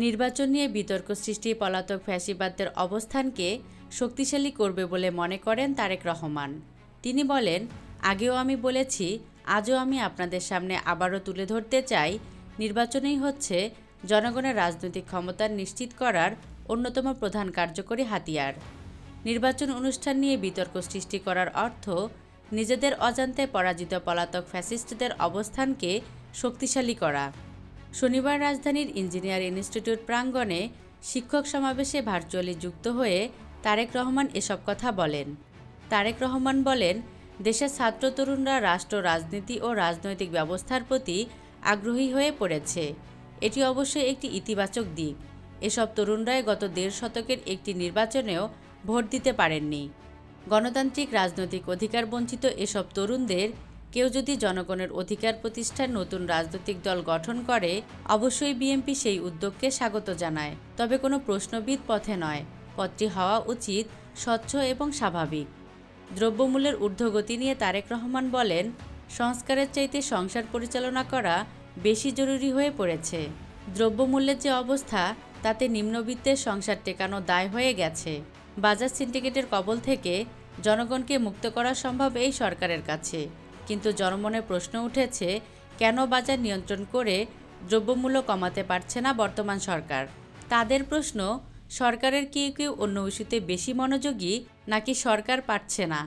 নির্বাচন নিয়ে বিতর্ক সৃষ্টি পলাতক ফ্যাসিবাদদের অবস্থানকে শক্তিশালী করবে বলে মনে করেন তারেক রহমান। তিনি বলেন, আগেও আমি বলেছি, আজও আমি আপনাদের সামনে আবারও তুলে ধরতে চাই, নির্বাচনই হচ্ছে জনগণের রাজনৈতিক ক্ষমতা নিশ্চিত করার অন্যতম প্রধান কার্যকরী হাতিয়ার। নির্বাচন অনুষ্ঠান নিয়ে বিতর্ক সৃষ্টি করার অর্থ নিজেদের অজান্তে পরাজিত পলাতক ফ্যাসিস্টদের অবস্থানকে শক্তিশালী করা। শনিবার রাজধানীর ইঞ্জিনিয়ার ইনস্টিটিউট প্রাঙ্গণে শিক্ষক সমাবেশে ভার্চুয়ালি যুক্ত হয়ে তারেক রহমান এসব কথা বলেন। তারেক রহমান বলেন, দেশের ছাত্র তরুণরা রাষ্ট্র রাজনীতি ও রাজনৈতিক ব্যবস্থার প্রতি আগ্রহী হয়ে পড়েছে। এটি অবশ্যই একটি ইতিবাচক দিক। এসব তরুণরাই গত ১.৫ শতকের একটি নির্বাচনেও ভোট দিতে পারেননি। গণতান্ত্রিক রাজনৈতিক অধিকার বঞ্চিত এসব তরুণদের কেউ যদি জনগণের অধিকার প্রতিষ্ঠার নতুন রাজনৈতিক দল গঠন করে, অবশ্যই বিএনপি সেই উদ্যোগকে স্বাগত জানায়। তবে কোনো প্রশ্নবিদ পথে নয়, পথটি হওয়া উচিত স্বচ্ছ এবং স্বাভাবিক। দ্রব্যমূল্যের ঊর্ধ্বগতি নিয়ে তারেক রহমান বলেন, সংস্কারের চাইতে সংসার পরিচালনা করা বেশি জরুরি হয়ে পড়েছে। দ্রব্যমূল্যের যে অবস্থা, তাতে নিম্নবিত্তের সংসার টেকানো দায় হয়ে গেছে। বাজার সিন্ডিকেটের কবল থেকে জনগণকে মুক্ত করা সম্ভব এই সরকারের কাছে, কিন্তু জনমনে প্রশ্ন উঠেছে, কেন বাজার নিয়ন্ত্রণ করে দ্রব্যমূল্য কমাতে পারছে না বর্তমান সরকার। তাদের প্রশ্ন, সরকারের কেউ কেউ অন্য ইস্যুতে বেশি মনোযোগী, নাকি সরকার পারছে না।